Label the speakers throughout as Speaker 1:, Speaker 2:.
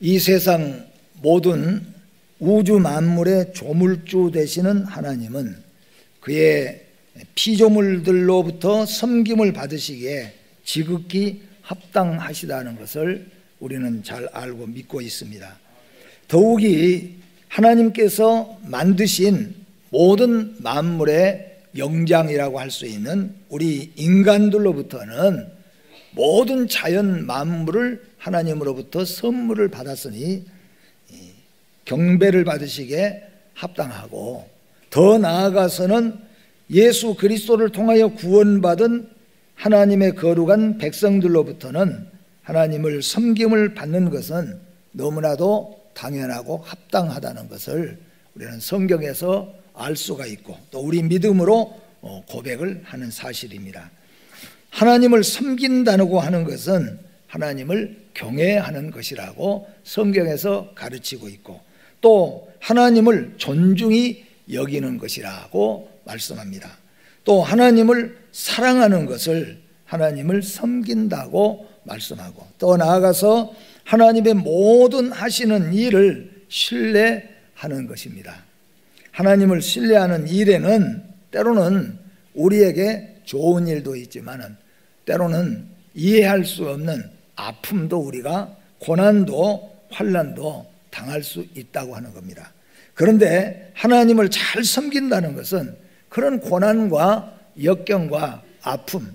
Speaker 1: 이 세상 모든 우주 만물의 조물주 되시는 하나님은 그의 피조물들로부터 섬김을 받으시기에 지극히 합당하시다는 것을 우리는 잘 알고 믿고 있습니다. 더욱이 하나님께서 만드신 모든 만물의 영장이라고 할 수 있는 우리 인간들로부터는 모든 자연 만물을 하나님으로부터 선물을 받았으니 경배를 받으시기에 합당하고, 더 나아가서는 예수 그리스도를 통하여 구원받은 하나님의 거룩한 백성들로부터는 하나님을 섬김을 받는 것은 너무나도 당연하고 합당하다는 것을 우리는 성경에서 알 수가 있고, 또 우리 믿음으로 고백을 하는 사실입니다. 하나님을 섬긴다고 하는 것은 하나님을 경외하는 것이라고 성경에서 가르치고 있고, 또 하나님을 존중히 여기는 것이라고 말씀합니다. 또 하나님을 사랑하는 것을 하나님을 섬긴다고 말씀하고, 또 나아가서 하나님의 모든 하시는 일을 신뢰하는 것입니다. 하나님을 신뢰하는 일에는 때로는 우리에게 좋은 일도 있지만 때로는 이해할 수 없는 아픔도, 우리가 고난도 환난도 당할 수 있다고 하는 겁니다. 그런데 하나님을 잘 섬긴다는 것은 그런 고난과 역경과 아픔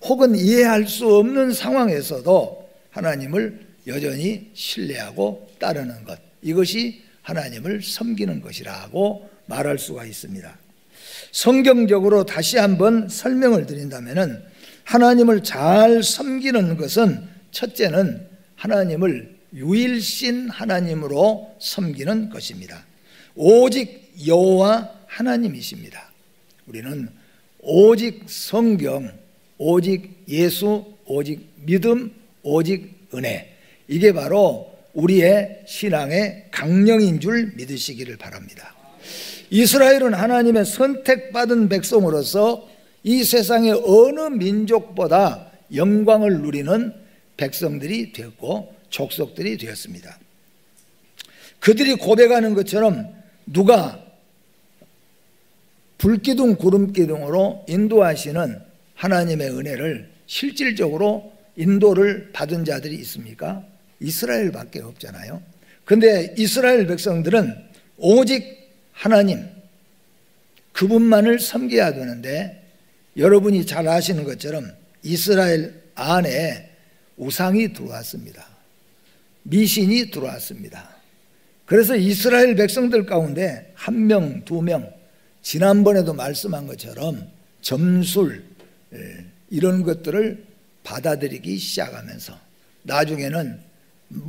Speaker 1: 혹은 이해할 수 없는 상황에서도 하나님을 여전히 신뢰하고 따르는 것, 이것이 하나님을 섬기는 것이라고 말할 수가 있습니다. 성경적으로 다시 한번 설명을 드린다면 하나님을 잘 섬기는 것은 첫째는 하나님을 유일신 하나님으로 섬기는 것입니다. 오직 여호와 하나님이십니다. 우리는 오직 성경, 오직 예수, 오직 믿음, 오직 은혜, 이게 바로 우리의 신앙의 강령인 줄 믿으시기를 바랍니다. 이스라엘은 하나님의 선택받은 백성으로서 이 세상의 어느 민족보다 영광을 누리는 백성들이 되었고 족속들이 되었습니다. 그들이 고백하는 것처럼 누가 불기둥 구름기둥으로 인도하시는 하나님의 은혜를 실질적으로 인도를 받은 자들이 있습니까? 이스라엘밖에 없잖아요. 그런데 이스라엘 백성들은 오직 하나님, 그분만을 섬겨야 되는데, 여러분이 잘 아시는 것처럼 이스라엘 안에 우상이 들어왔습니다. 미신이 들어왔습니다. 그래서 이스라엘 백성들 가운데 한 명, 두 명, 지난번에도 말씀한 것처럼 점술 이런 것들을 받아들이기 시작하면서 나중에는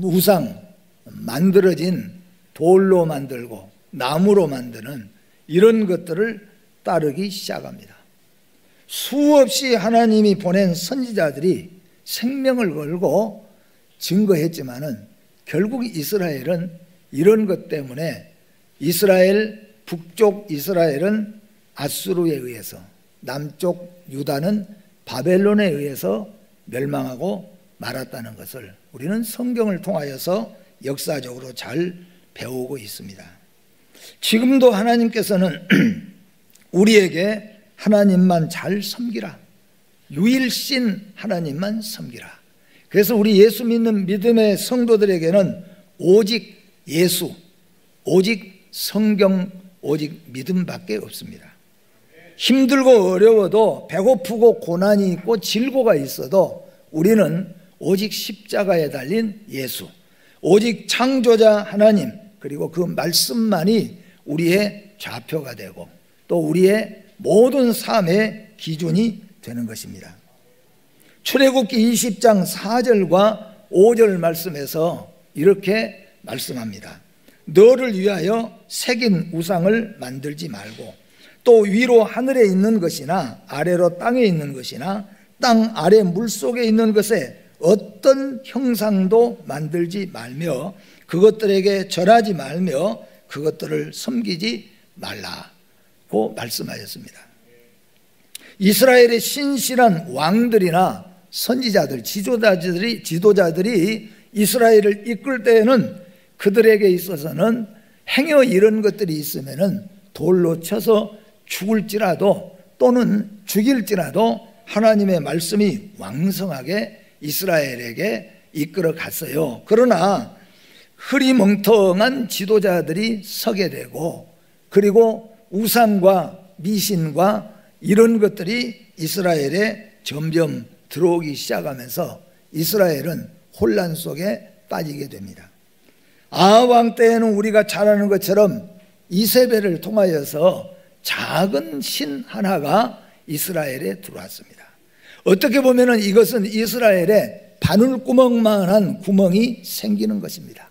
Speaker 1: 우상, 만들어진 돌로 만들고 나무로 만드는 이런 것들을 따르기 시작합니다. 수없이 하나님이 보낸 선지자들이 생명을 걸고 증거했지만은 결국 이스라엘은 이런 것 때문에, 이스라엘, 북쪽 이스라엘은 아수르에 의해서, 남쪽 유다는 바벨론에 의해서 멸망하고 말았다는 것을 우리는 성경을 통하여서 역사적으로 잘 배우고 있습니다. 지금도 하나님께서는 우리에게 하나님만 잘 섬기라, 유일신 하나님만 섬기라. 그래서 우리 예수 믿는 믿음의 성도들에게는 오직 예수, 오직 성경, 오직 믿음밖에 없습니다. 힘들고 어려워도, 배고프고 고난이 있고 질고가 있어도 우리는 오직 십자가에 달린 예수, 오직 창조자 하나님, 그리고 그 말씀만이 우리의 좌표가 되고 또 우리의 모든 삶의 기준이 되는 것입니다. 출애굽기 20장 4절과 5절 말씀에서 이렇게 말씀합니다. 너를 위하여 새긴 우상을 만들지 말고, 또 위로 하늘에 있는 것이나 아래로 땅에 있는 것이나 땅 아래 물속에 있는 것에 어떤 형상도 만들지 말며 그것들에게 절하지 말며 그것들을 섬기지 말라고 말씀하셨습니다. 이스라엘의 신실한 왕들이나 선지자들, 지도자들이 이스라엘을 이끌 때에는 그들에게 있어서는 행여 이런 것들이 있으면은 돌로 쳐서 죽을지라도 또는 죽일지라도 하나님의 말씀이 왕성하게 이스라엘에게 이끌어 갔어요. 그러나 흐리멍텅한 지도자들이 서게 되고, 그리고 우상과 미신과 이런 것들이 이스라엘에 점점 들어오기 시작하면서 이스라엘은 혼란 속에 빠지게 됩니다. 아하왕 때에는 우리가 잘 아는 것처럼 이세벨을 통하여서 작은 신 하나가 이스라엘에 들어왔습니다. 어떻게 보면 이것은 이스라엘에 바늘구멍만한 구멍이 생기는 것입니다.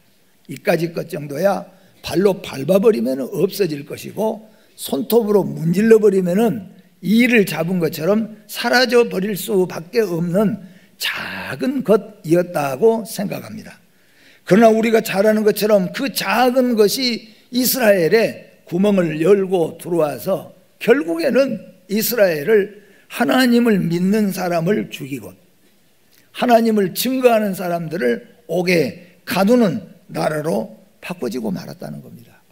Speaker 1: 이까지 것 정도야 발로 밟아버리면 없어질 것이고, 손톱으로 문질러버리면 이를 잡은 것처럼 사라져버릴 수밖에 없는 작은 것이었다고 생각합니다. 그러나 우리가 잘 아는 것처럼 그 작은 것이 이스라엘에 구멍을 열고 들어와서 결국에는 이스라엘을, 하나님을 믿는 사람을 죽이고 하나님을 증거하는 사람들을 옥에 가두는 나라로 바꿔지고 말았다는 겁니다.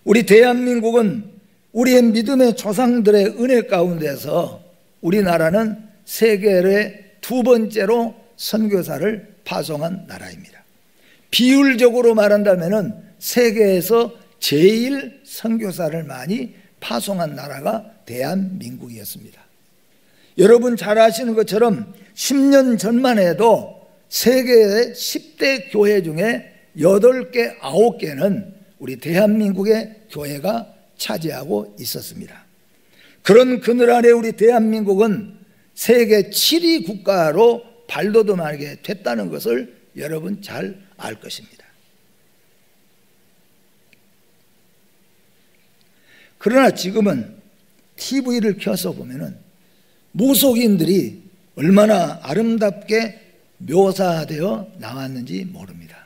Speaker 1: 우리 대한민국은 우리의 믿음의 조상들의 은혜 가운데서 우리나라는 세계의 두 번째로 선교사를 파송한 나라입니다. 비율적으로 말한다면 세계에서 제일 선교사를 많이 파송한 나라가 대한민국이었습니다. 여러분 잘 아시는 것처럼 10년 전만 해도 세계의 10대 교회 중에 8개, 9개는 우리 대한민국의 교회가 차지하고 있었습니다. 그런 그늘 아래 우리 대한민국은 세계 7위 국가로 발돋움하게 됐다는 것을 여러분 잘 알 것입니다. 그러나 지금은 TV를 켜서 보면은 무속인들이 얼마나 아름답게 묘사되어 나왔는지 모릅니다.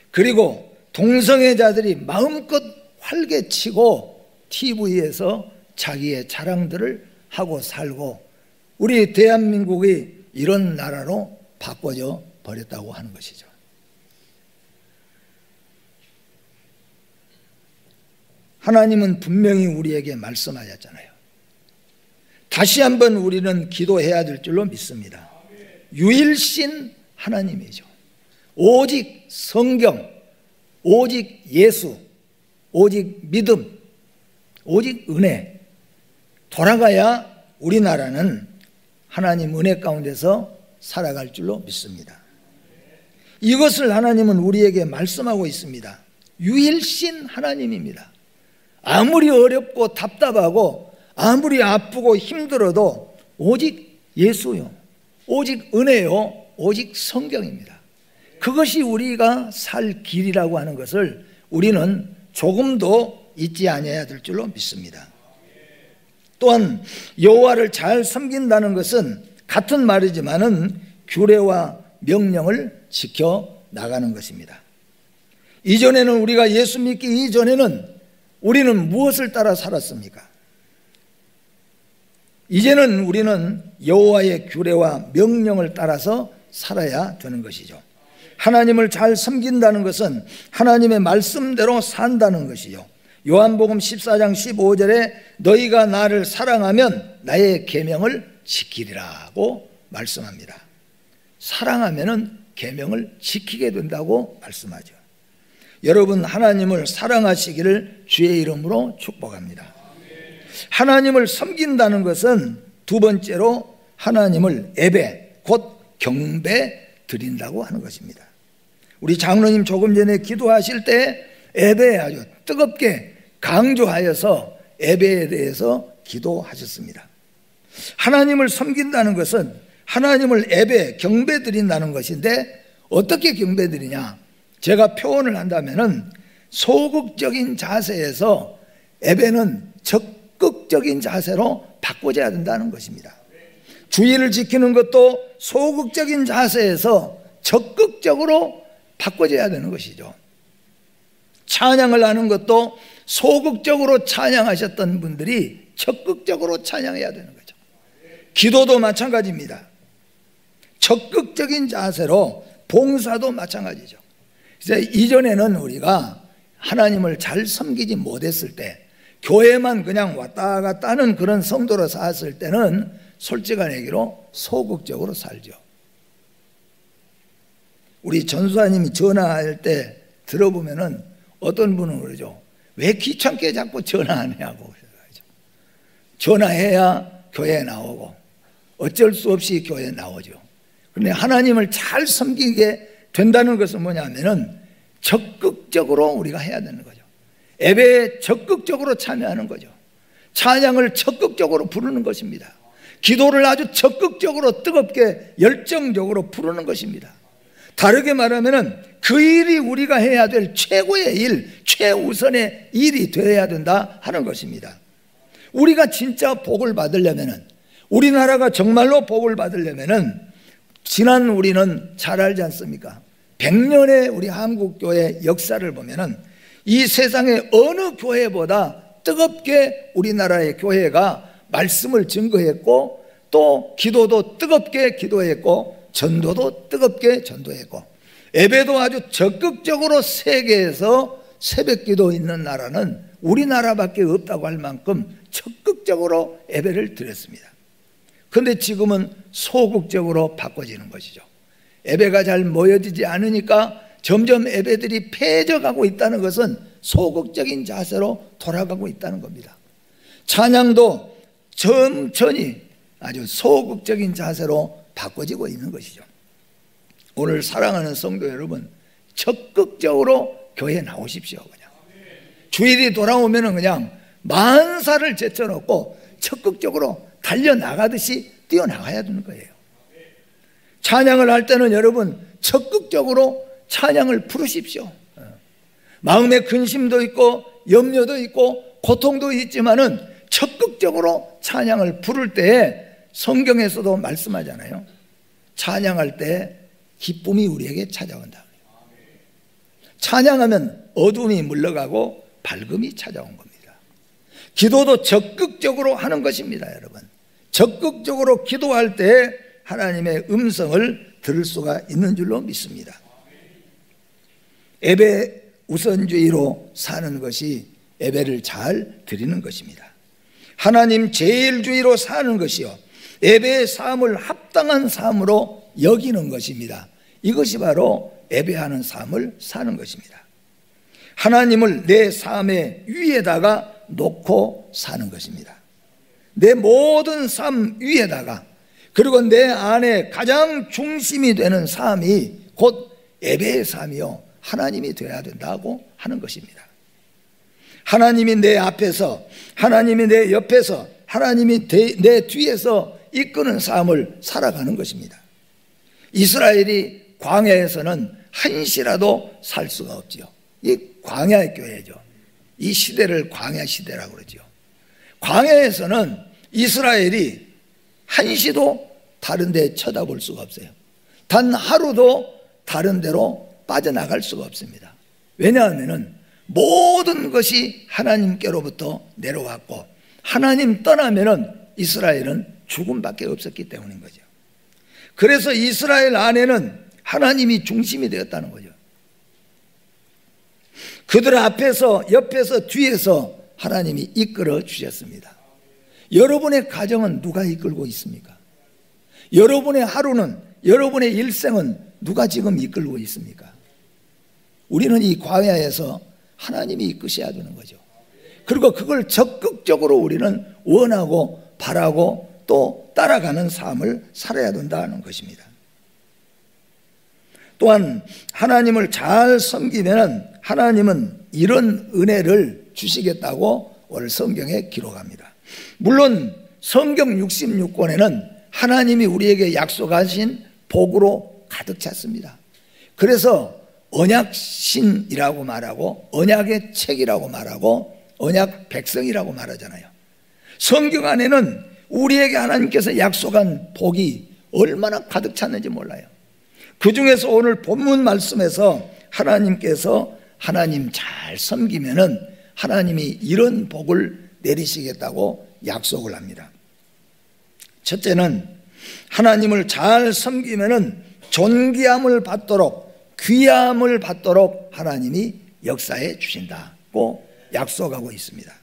Speaker 1: 그리고 동성애자들이 마음껏 활개치고 TV에서 자기의 자랑들을 하고 살고, 우리 대한민국이 이런 나라로 바꿔져 버렸다고 하는 것이죠. 하나님은 분명히 우리에게 말씀하셨잖아요. 다시 한번 우리는 기도해야 될 줄로 믿습니다. 유일신 하나님이죠. 오직 성경, 오직 예수, 오직 믿음, 오직 은혜, 돌아가야 우리나라는 하나님 은혜 가운데서 살아갈 줄로 믿습니다. 이것을 하나님은 우리에게 말씀하고 있습니다. 유일신 하나님입니다. 아무리 어렵고 답답하고 아무리 아프고 힘들어도 오직 예수요, 오직 은혜요, 오직 성경입니다. 그것이 우리가 살 길이라고 하는 것을 우리는 조금도 잊지 아니해야 될 줄로 믿습니다. 또한 여호와를 잘 섬긴다는 것은 같은 말이지만은 규례와 명령을 지켜 나가는 것입니다. 이전에는, 우리가 예수 믿기 이전에는 우리는 무엇을 따라 살았습니까? 이제는 우리는 여호와의 규례와 명령을 따라서 살아야 되는 것이죠. 하나님을 잘 섬긴다는 것은 하나님의 말씀대로 산다는 것이요, 요한복음 14장 15절에 너희가 나를 사랑하면 나의 계명을 지키리라고 말씀합니다. 사랑하면은 계명을 지키게 된다고 말씀하죠. 여러분, 하나님을 사랑하시기를 주의 이름으로 축복합니다. 하나님을 섬긴다는 것은 두 번째로 하나님을 예배, 곧 경배 드린다고 하는 것입니다. 우리 장로님 조금 전에 기도하실 때 예배에 아주 뜨겁게 강조하여서 예배에 대해서 기도하셨습니다. 하나님을 섬긴다는 것은 하나님을 예배, 경배 드린다는 것인데, 어떻게 경배 드리냐? 제가 표현을 한다면은 소극적인 자세에서 예배는 적극적인 자세로 바꿔져야 된다는 것입니다. 주의를 지키는 것도 소극적인 자세에서 적극적으로 바꿔져야 되는 것이죠. 찬양을 하는 것도 소극적으로 찬양하셨던 분들이 적극적으로 찬양해야 되는 거죠. 기도도 마찬가지입니다. 적극적인 자세로 봉사도 마찬가지죠. 그래서 이전에는 우리가 하나님을 잘 섬기지 못했을 때, 교회만 그냥 왔다 갔다 하는 그런 성도로 살았을 때는 솔직한 얘기로 소극적으로 살죠. 우리 전수사님이 전화할 때 들어보면은 어떤 분은 그러죠. 왜 귀찮게 자꾸 전화하냐고. 전화해야 교회에 나오고 어쩔 수 없이 교회에 나오죠. 그런데 하나님을 잘 섬기게 된다는 것은 뭐냐면은 적극적으로 우리가 해야 되는 거죠. 예배에 적극적으로 참여하는 거죠. 찬양을 적극적으로 부르는 것입니다. 기도를 아주 적극적으로 뜨겁게 열정적으로 부르는 것입니다. 다르게 말하면은 그 일이 우리가 해야 될 최고의 일, 최우선의 일이 되어야 된다 하는 것입니다. 우리가 진짜 복을 받으려면은, 우리나라가 정말로 복을 받으려면은, 지난 우리는 잘 알지 않습니까? 100년의 우리 한국교회 역사를 보면은 이 세상의 어느 교회보다 뜨겁게 우리나라의 교회가 말씀을 증거했고, 또 기도도 뜨겁게 기도했고, 전도도 뜨겁게 전도했고, 예배도 아주 적극적으로 세계에서 새벽기도 있는 나라는 우리나라밖에 없다고 할 만큼 적극적으로 예배를 드렸습니다. 그런데 지금은 소극적으로 바꿔지는 것이죠. 예배가 잘 모여지지 않으니까 점점 예배들이 폐해져가고 있다는 것은 소극적인 자세로 돌아가고 있다는 겁니다. 찬양도 천천히 아주 소극적인 자세로 바꿔지고 있는 것이죠. 오늘 사랑하는 성도 여러분, 적극적으로 교회에 나오십시오. 그냥 주일이 돌아오면 그냥 만사를 제쳐놓고 적극적으로 달려나가듯이 뛰어나가야 되는 거예요. 찬양을 할 때는 여러분 적극적으로 찬양을 부르십시오. 마음에 근심도 있고 염려도 있고 고통도 있지만은 적극적으로 찬양을 부를 때에 성경에서도 말씀하잖아요. 찬양할 때 기쁨이 우리에게 찾아온다. 찬양하면 어둠이 물러가고 밝음이 찾아온 겁니다. 기도도 적극적으로 하는 것입니다. 여러분, 적극적으로 기도할 때 하나님의 음성을 들을 수가 있는 줄로 믿습니다. 예배 우선주의로 사는 것이 예배를 잘 드리는 것입니다. 하나님 제일주의로 사는 것이요, 예배의 삶을 합당한 삶으로 여기는 것입니다. 이것이 바로 예배하는 삶을 사는 것입니다. 하나님을 내 삶의 위에다가 놓고 사는 것입니다. 내 모든 삶 위에다가, 그리고 내 안에 가장 중심이 되는 삶이 곧 예배의 삶이요, 하나님이 되어야 된다고 하는 것입니다. 하나님이 내 앞에서, 하나님이 내 옆에서, 하나님이 내 뒤에서 이끄는 삶을 살아가는 것입니다. 이스라엘이 광야에서는 한시라도 살 수가 없지요. 이 광야의 교회죠. 이 시대를 광야 시대라고 그러죠. 광야에서는 이스라엘이 한시도 다른 데 쳐다볼 수가 없어요. 단 하루도 다른 데로 빠져나갈 수가 없습니다. 왜냐하면 모든 것이 하나님께로부터 내려왔고, 하나님 떠나면 이스라엘은 죽음밖에 없었기 때문인 거죠. 그래서 이스라엘 안에는 하나님이 중심이 되었다는 거죠. 그들 앞에서, 옆에서, 뒤에서 하나님이 이끌어 주셨습니다. 여러분의 가정은 누가 이끌고 있습니까? 여러분의 하루는, 여러분의 일생은 누가 지금 이끌고 있습니까? 우리는 이 광야에서 하나님이 이끄셔야 되는 거죠. 그리고 그걸 적극적으로 우리는 원하고 바라고 또 따라가는 삶을 살아야 된다는 것입니다. 또한 하나님을 잘 섬기면 하나님은 이런 은혜를 주시겠다고 오늘 성경에 기록합니다. 물론 성경 66권에는 하나님이 우리에게 약속하신 복으로 가득 찼습니다. 그래서 언약신이라고 말하고, 언약의 책이라고 말하고, 언약 백성이라고 말하잖아요. 성경 안에는 우리에게 하나님께서 약속한 복이 얼마나 가득 찼는지 몰라요. 그 중에서 오늘 본문 말씀에서 하나님께서 하나님 잘 섬기면은 하나님이 이런 복을 내리시겠다고 약속을 합니다. 첫째는 하나님을 잘 섬기면은 존귀함을 받도록, 귀함을 받도록 하나님이 역사해 주신다고 약속하고 있습니다.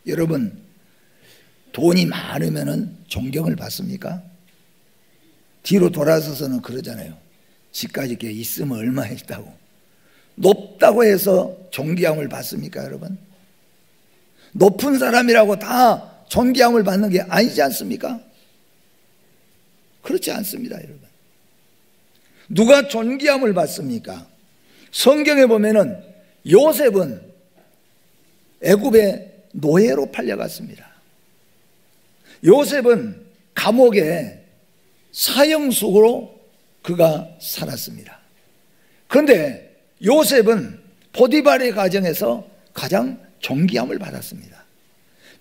Speaker 1: 여러분, 돈이 많으면은 존경을 받습니까? 뒤로 돌아서서는 그러잖아요. 집까지 이렇게 있으면 얼마 있다고. 높다고 해서 존귀함을 받습니까, 여러분? 높은 사람이라고 다 존귀함을 받는 게 아니지 않습니까? 그렇지 않습니다, 여러분. 누가 존귀함을 받습니까? 성경에 보면은 요셉은 애굽의 노예로 팔려갔습니다. 요셉은 감옥에 사형수로 그가 살았습니다. 그런데 요셉은 보디발의 가정에서 가장 존귀함을 받았습니다.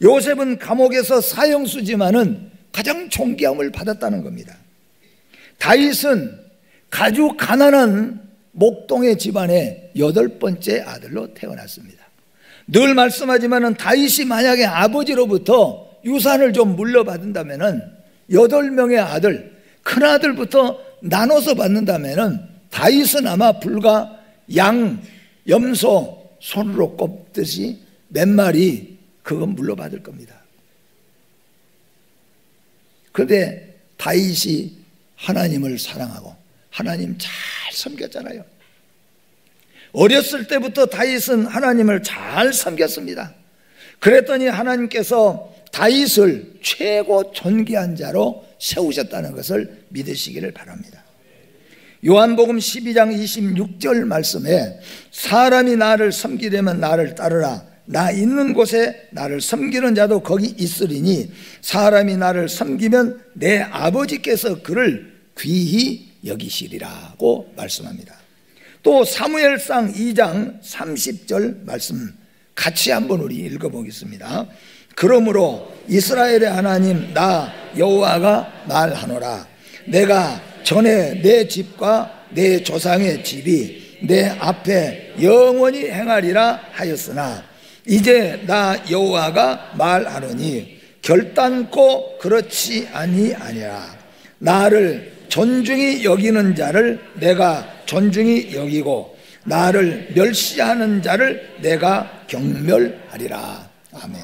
Speaker 1: 요셉은 감옥에서 사형수지만은 가장 존귀함을 받았다는 겁니다. 다윗은 아주 가난한 목동의 집안의 8번째 아들로 태어났습니다. 늘 말씀하지만은 다윗이 만약에 아버지로부터 유산을 좀 물려받는다면은 8명의 아들, 큰아들부터 나눠서 받는다면은 다윗은 아마 불과 양, 염소 손으로 꼽듯이 몇 마리 그건 물려받을 겁니다. 그런데 다윗이 하나님을 사랑하고 하나님 잘 섬겼잖아요. 어렸을 때부터 다윗은 하나님을 잘 섬겼습니다. 그랬더니 하나님께서 다윗을 최고 존귀한 자로 세우셨다는 것을 믿으시기를 바랍니다. 요한복음 12장 26절 말씀에 사람이 나를 섬기려면 나를 따르라. 나 있는 곳에 나를 섬기는 자도 거기 있으리니 사람이 나를 섬기면 내 아버지께서 그를 귀히 여기시리라고 말씀합니다. 또 사무엘상 2장 30절 말씀 같이 한번 우리 읽어보겠습니다. 그러므로 이스라엘의 하나님 나 여호와가 말하노라. 내가 전에 내 집과 내 조상의 집이 내 앞에 영원히 행하리라 하였으나 이제 나 여호와가 말하노니 결단코 그렇지 아니하니라. 나를 존중히 여기는 자를 내가 존중히 여기고 나를 멸시하는 자를 내가 경멸하리라. 아멘.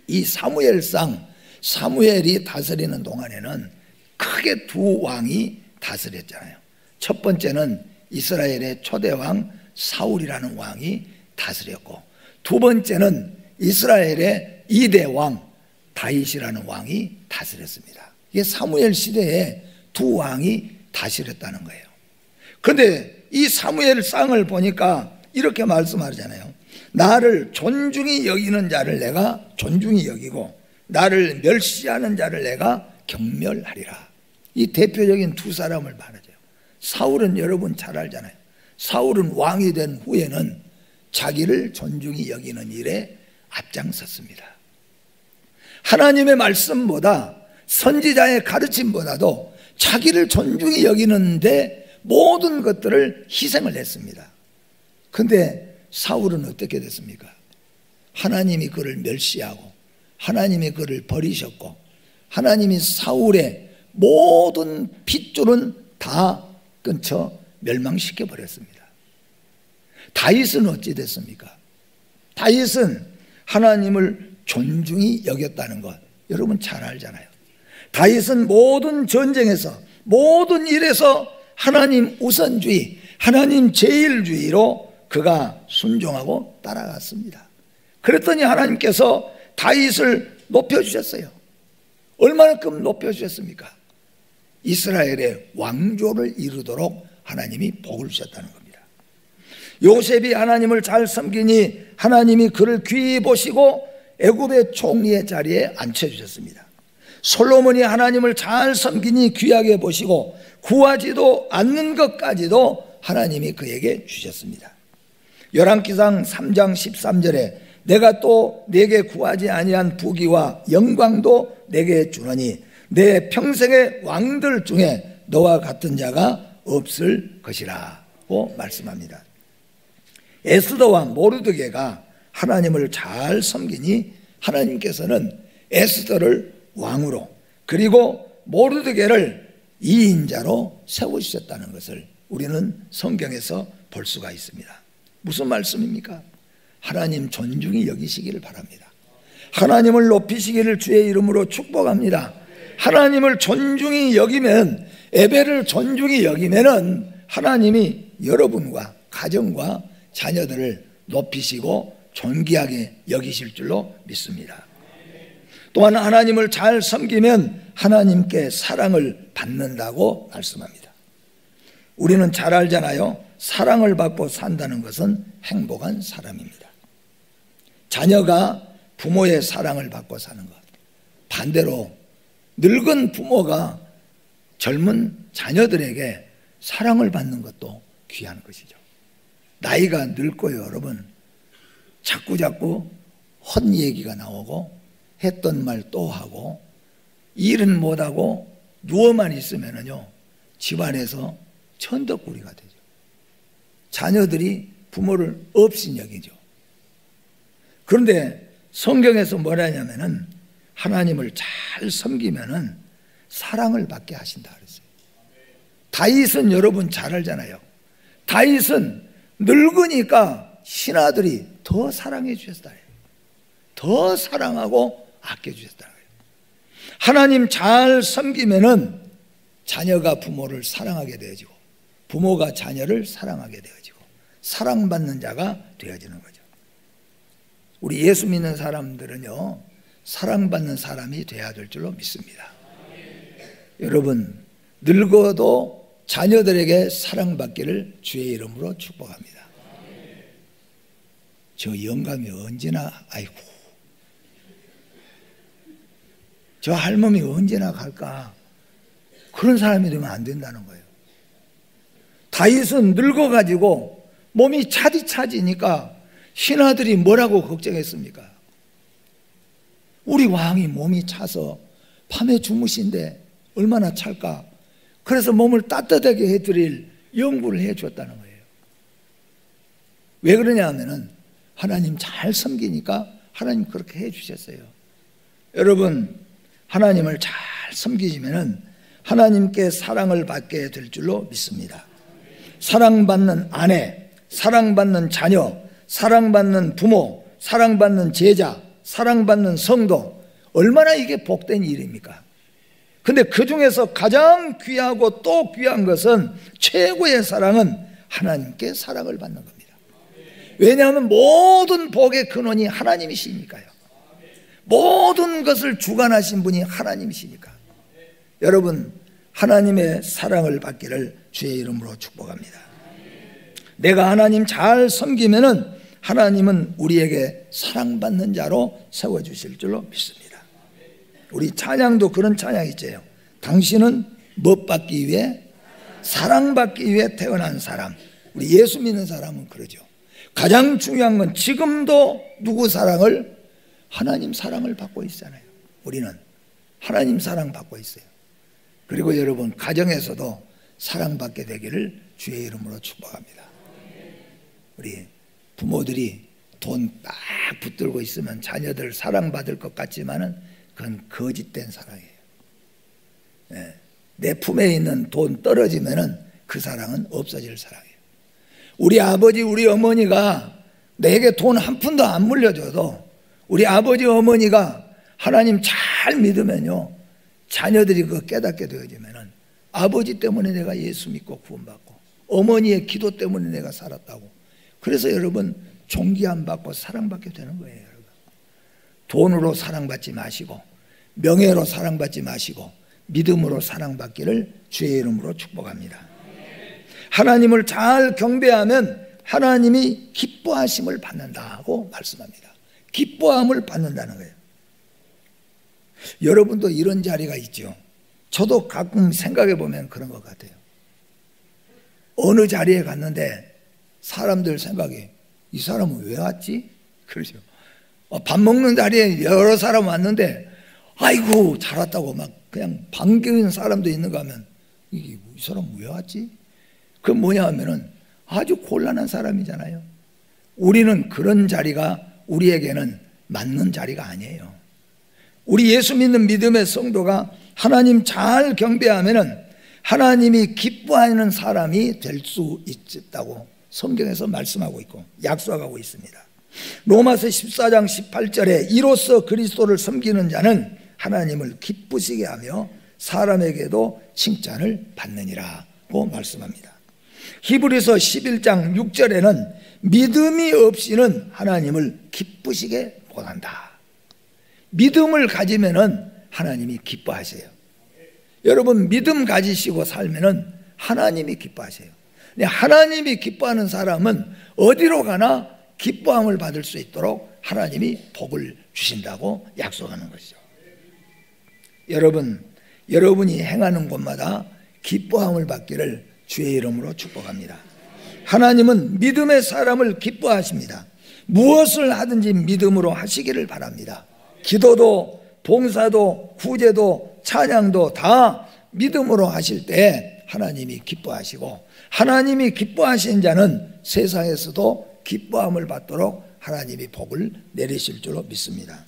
Speaker 1: 이 사무엘상, 사무엘이 다스리는 동안에는 크게 두 왕이 다스렸잖아요. 첫 번째는 이스라엘의 초대왕 사울이라는 왕이 다스렸고, 두 번째는 이스라엘의 2대 왕 다윗이라는 왕이 다스렸습니다. 이게 사무엘 시대에 두 왕이 다스렸다는 거예요. 그런데 이 사무엘상을 보니까 이렇게 말씀하잖아요. 나를 존중히 여기는 자를 내가 존중히 여기고 나를 멸시하는 자를 내가 경멸하리라. 이 대표적인 두 사람을 말하죠. 사울은 여러분 잘 알잖아요. 사울은 왕이 된 후에는 자기를 존중히 여기는 일에 앞장섰습니다. 하나님의 말씀보다 선지자의 가르침보다도 자기를 존중히 여기는데 모든 것들을 희생을 했습니다. 그런데 사울은 어떻게 됐습니까? 하나님이 그를 멸시하고 하나님이 그를 버리셨고 하나님이 사울의 모든 핏줄은 다 끊쳐 멸망시켜 버렸습니다. 다윗은 어찌 됐습니까? 다윗은 하나님을 존중히 여겼다는 것 여러분 잘 알잖아요. 다윗은 모든 전쟁에서 모든 일에서 하나님 우선주의, 하나님 제일주의로 그가 순종하고 따라갔습니다. 그랬더니 하나님께서 다윗을 높여주셨어요. 얼마만큼 높여주셨습니까? 이스라엘의 왕조를 이루도록 하나님이 복을 주셨다는 겁니다. 요셉이 하나님을 잘 섬기니 하나님이 그를 귀히 보시고 애굽의 총리의 자리에 앉혀주셨습니다. 솔로몬이 하나님을 잘 섬기니 귀하게 보시고 구하지도 않는 것까지도 하나님이 그에게 주셨습니다. 열왕기상 3장 13절에 내가 또 내게 구하지 아니한 부귀와 영광도 내게 주노니 내 평생의 왕들 중에 너와 같은 자가 없을 것이라고 말씀합니다. 에스더와 모르드게가 하나님을 잘 섬기니 하나님께서는 에스더를 왕으로 그리고 모르드게를 2인자로 세우셨다는 것을 우리는 성경에서 볼 수가 있습니다. 무슨 말씀입니까? 하나님 존중히 여기시기를 바랍니다. 하나님을 높이시기를 주의 이름으로 축복합니다. 하나님을 존중히 여기면, 예배를 존중히 여기면은 하나님이 여러분과 가정과 자녀들을 높이시고 존귀하게 여기실 줄로 믿습니다. 또한 하나님을 잘 섬기면 하나님께 사랑을 받는다고 말씀합니다. 우리는 잘 알잖아요. 사랑을 받고 산다는 것은 행복한 사람입니다. 자녀가 부모의 사랑을 받고 사는 것, 반대로 늙은 부모가 젊은 자녀들에게 사랑을 받는 것도 귀한 것이죠. 나이가 늙고요, 여러분, 자꾸 헛 얘기가 나오고 했던 말 또 하고 일은 못하고 누워만 있으면요 집안에서 천덕꾸리가 되죠. 자녀들이 부모를 없인 여기죠. 그런데 성경에서 뭐라냐면은 하나님을 잘 섬기면은 사랑을 받게 하신다 그랬어요. 다윗은 여러분 잘 알잖아요. 다윗은 늙으니까 신하들이 더 사랑해 주셨다. 더 사랑하고 아껴 주셨다. 하나님 잘 섬기면은 자녀가 부모를 사랑하게 되어지고 부모가 자녀를 사랑하게 되어지고 사랑받는 자가 되어지는 거죠. 우리 예수 믿는 사람들은요 사랑받는 사람이 돼야 될 줄로 믿습니다. 여러분, 늙어도 자녀들에게 사랑받기를 주의 이름으로 축복합니다. 저 영감이 언제나, 아이고 저 할머니 언제나 갈까, 그런 사람이 되면 안 된다는 거예요. 다윗은 늙어가지고 몸이 차디차지니까 신하들이 뭐라고 걱정했습니까? 우리 왕이 몸이 차서 밤에 주무신데 얼마나 찰까? 그래서 몸을 따뜻하게 해드릴 연구를 해줬다는 거예요. 왜 그러냐 하면은 하나님 잘 섬기니까 하나님 그렇게 해주셨어요. 여러분, 하나님을 잘 섬기시면은 하나님께 사랑을 받게 될 줄로 믿습니다. 사랑받는 아내, 사랑받는 자녀, 사랑받는 부모, 사랑받는 제자, 사랑받는 성도, 얼마나 이게 복된 일입니까? 근데 그 중에서 가장 귀하고 또 귀한 것은, 최고의 사랑은 하나님께 사랑을 받는 겁니다. 왜냐하면 모든 복의 근원이 하나님이시니까요. 모든 것을 주관하신 분이 하나님이시니까. 여러분, 하나님의 사랑을 받기를 주의 이름으로 축복합니다. 내가 하나님 잘 섬기면은 하나님은 우리에게 사랑받는 자로 세워주실 줄로 믿습니다. 우리 찬양도 그런 찬양이 있죠. 당신은 못 받기 위해, 사랑받기 위해 태어난 사람. 우리 예수 믿는 사람은 그러죠. 가장 중요한 건 지금도 누구 사랑을? 하나님 사랑을 받고 있잖아요. 우리는 하나님 사랑 받고 있어요. 그리고 여러분, 가정에서도 사랑받게 되기를 주의 이름으로 축복합니다. 우리 부모들이 돈 딱 붙들고 있으면 자녀들 사랑받을 것 같지만은 그건 거짓된 사랑이에요. 네. 내 품에 있는 돈 떨어지면은 그 사랑은 없어질 사랑이에요. 우리 아버지, 우리 어머니가 내게 돈 한 푼도 안 물려줘도 우리 아버지, 어머니가 하나님 잘 믿으면요, 자녀들이 그거 깨닫게 되어지면은 아버지 때문에 내가 예수 믿고 구원받고 어머니의 기도 때문에 내가 살았다고, 그래서 여러분 존귀함 받고 사랑받게 되는 거예요. 여러분, 돈으로 사랑받지 마시고 명예로 사랑받지 마시고 믿음으로 사랑받기를 주의 이름으로 축복합니다. 하나님을 잘 경배하면 하나님이 기뻐하심을 받는다고 말씀합니다. 기뻐함을 받는다는 거예요. 여러분도 이런 자리가 있죠. 저도 가끔 생각해 보면 그런 것 같아요. 어느 자리에 갔는데 사람들 생각에 이 사람은 왜 왔지? 그러죠. 밥 먹는 자리에 여러 사람 왔는데 아이고 잘 왔다고 막 그냥 반기는 사람도 있는가 하면 이 사람 왜 왔지? 그건 뭐냐 하면은 아주 곤란한 사람이잖아요. 우리는 그런 자리가 우리에게는 맞는 자리가 아니에요. 우리 예수 믿는 믿음의 성도가 하나님 잘 경배하면은 하나님이 기뻐하는 사람이 될 수 있다고 성경에서 말씀하고 있고 약속하고 있습니다. 로마서 14장 18절에 이로써 그리스도를 섬기는 자는 하나님을 기쁘시게 하며 사람에게도 칭찬을 받느니라고 말씀합니다. 히브리서 11장 6절에는 믿음이 없이는 하나님을 기쁘시게 못한다. 믿음을 가지면은 하나님이 기뻐하세요. 여러분 믿음 가지시고 살면은 하나님이 기뻐하세요. 하나님이 기뻐하는 사람은 어디로 가나 기뻐함을 받을 수 있도록 하나님이 복을 주신다고 약속하는 것이죠. 여러분이 행하는 곳마다 기뻐함을 받기를 주의 이름으로 축복합니다. 하나님은 믿음의 사람을 기뻐하십니다. 무엇을 하든지 믿음으로 하시기를 바랍니다. 기도도 봉사도 구제도 찬양도 다 믿음으로 하실 때 하나님이 기뻐하시고, 하나님이 기뻐하신 자는 세상에서도 기뻐함을 받도록 하나님이 복을 내리실 줄로 믿습니다.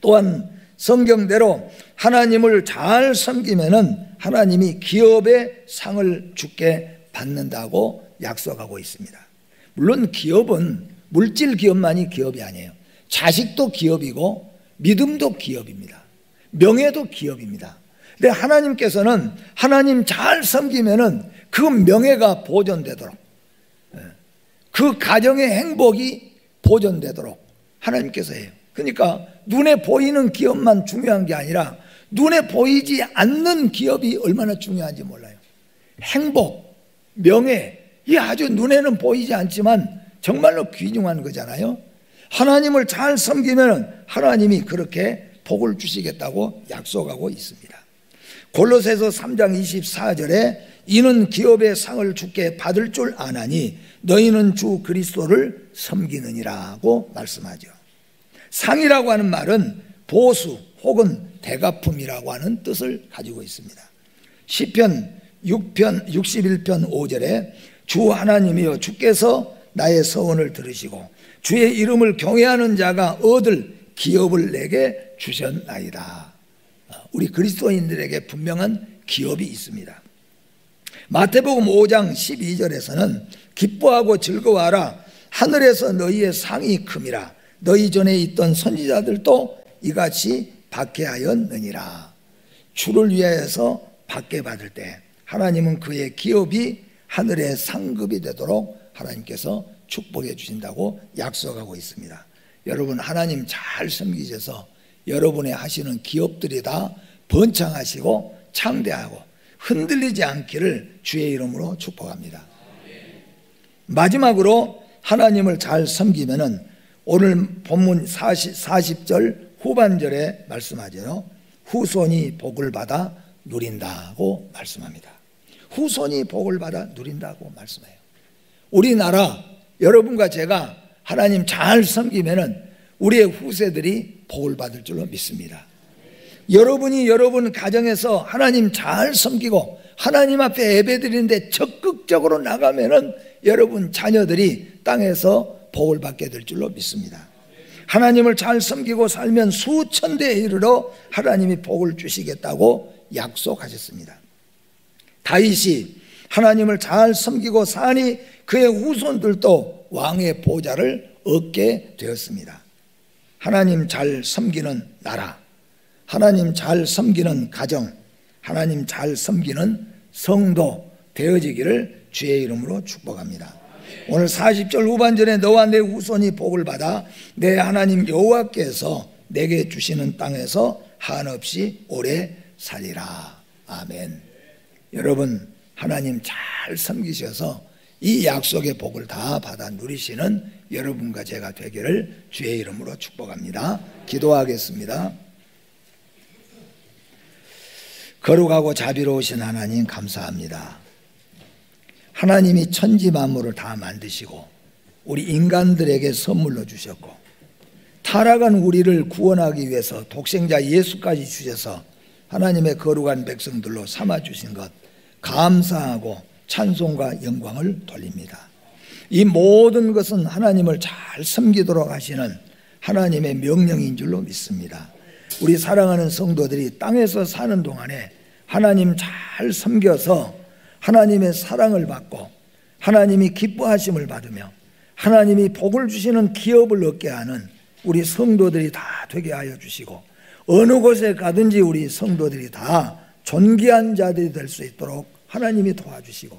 Speaker 1: 또한 성경대로 하나님을 잘 섬기면은 하나님이 기업의 상을 주게 받는다고 약속하고 있습니다. 물론 기업은 물질 기업만이 기업이 아니에요. 자식도 기업이고 믿음도 기업입니다. 명예도 기업입니다. 근데 하나님께서는 하나님 잘 섬기면은 그 명예가 보존되도록, 그 가정의 행복이 보존되도록 하나님께서 해요. 그러니까 눈에 보이는 기업만 중요한 게 아니라 눈에 보이지 않는 기업이 얼마나 중요한지 몰라요. 행복, 명예, 이 아주 눈에는 보이지 않지만 정말로 귀중한 거잖아요. 하나님을 잘 섬기면 하나님이 그렇게 복을 주시겠다고 약속하고 있습니다. 골로새서 3장 24절에 이는 기업의 상을 주께 받을 줄 아나니 너희는 주 그리스도를 섬기느니라고 말씀하죠. 상이라고 하는 말은 보수 혹은 대가품이라고 하는 뜻을 가지고 있습니다. 시편 61편 5절에 주 하나님이여 주께서 나의 서원을 들으시고 주의 이름을 경외하는 자가 얻을 기업을 내게 주셨나이다. 우리 그리스도인들에게 분명한 기업이 있습니다. 마태복음 5장 12절에서는 기뻐하고 즐거워하라 하늘에서 너희의 상이 큼이라 너희 전에 있던 선지자들도 이같이 박해하였느니라. 주를 위하여서 박해받을 때 하나님은 그의 기업이 하늘의 상급이 되도록 하나님께서 축복해 주신다고 약속하고 있습니다. 여러분 하나님 잘 섬기셔서 여러분의 하시는 기업들이 다 번창하시고 창대하고 흔들리지 않기를 주의 이름으로 축복합니다. 마지막으로 하나님을 잘 섬기면은 오늘 본문 40절 후반절에 말씀하죠. 후손이 복을 받아 누린다고 말씀합니다. 후손이 복을 받아 누린다고 말씀해요. 우리나라 여러분과 제가 하나님 잘 섬기면은 우리의 후세들이 복을 받을 줄로 믿습니다. 여러분이 여러분 가정에서 하나님 잘 섬기고 하나님 앞에 예배드리는데 적극적으로 나가면은 여러분 자녀들이 땅에서 복을 받게 될 줄로 믿습니다. 하나님을 잘 섬기고 살면 수천 대에 이르러 하나님이 복을 주시겠다고 약속하셨습니다. 다윗이 하나님을 잘 섬기고 사니 그의 후손들도 왕의 보좌를 얻게 되었습니다. 하나님 잘 섬기는 나라, 하나님 잘 섬기는 가정, 하나님 잘 섬기는 성도 되어지기를 주의 이름으로 축복합니다. 오늘 40절 후반절에 너와 내 후손이 복을 받아 내 하나님 여호와께서 내게 주시는 땅에서 한없이 오래 살리라. 아멘. 여러분 하나님 잘 섬기셔서 이 약속의 복을 다 받아 누리시는 여러분과 제가 되기를 주의 이름으로 축복합니다. 기도하겠습니다. 거룩하고 자비로우신 하나님 감사합니다. 하나님이 천지 만물을 다 만드시고 우리 인간들에게 선물로 주셨고 타락한 우리를 구원하기 위해서 독생자 예수까지 주셔서 하나님의 거룩한 백성들로 삼아주신 것 감사하고 찬송과 영광을 돌립니다. 이 모든 것은 하나님을 잘 섬기도록 하시는 하나님의 명령인 줄로 믿습니다. 우리 사랑하는 성도들이 땅에서 사는 동안에 하나님 잘 섬겨서 하나님의 사랑을 받고 하나님이 기뻐하심을 받으며 하나님이 복을 주시는 기업을 얻게 하는 우리 성도들이 다 되게 하여 주시고, 어느 곳에 가든지 우리 성도들이 다 존귀한 자들이 될 수 있도록 하나님이 도와주시고,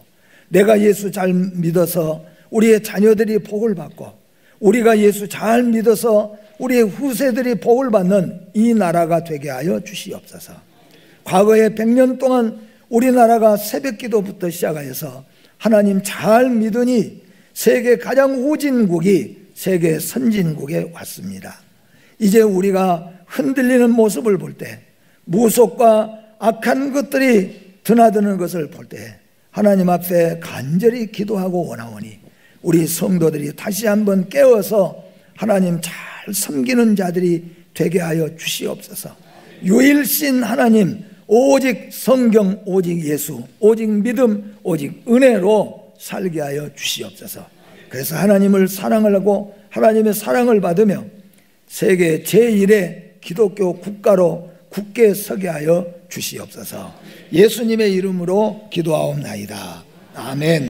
Speaker 1: 내가 예수 잘 믿어서 우리의 자녀들이 복을 받고 우리가 예수 잘 믿어서 우리의 후세들이 복을 받는 이 나라가 되게 하여 주시옵소서. 과거에 100년 동안 우리나라가 새벽기도부터 시작하여서 하나님 잘 믿으니 세계 가장 후진국이 세계 선진국에 왔습니다. 이제 우리가 흔들리는 모습을 볼 때, 무속과 악한 것들이 드나드는 것을 볼 때 하나님 앞에 간절히 기도하고 원하오니 우리 성도들이 다시 한번 깨어서 하나님 잘 섬기는 자들이 되게 하여 주시옵소서. 유일신 하나님, 오직 성경, 오직 예수, 오직 믿음, 오직 은혜로 살게 하여 주시옵소서. 그래서 하나님을 사랑을 하고 하나님의 사랑을 받으며 세계 제1의 기독교 국가로 굳게 서게 하여 주시옵소서. 예수님의 이름으로 기도하옵나이다. 아멘.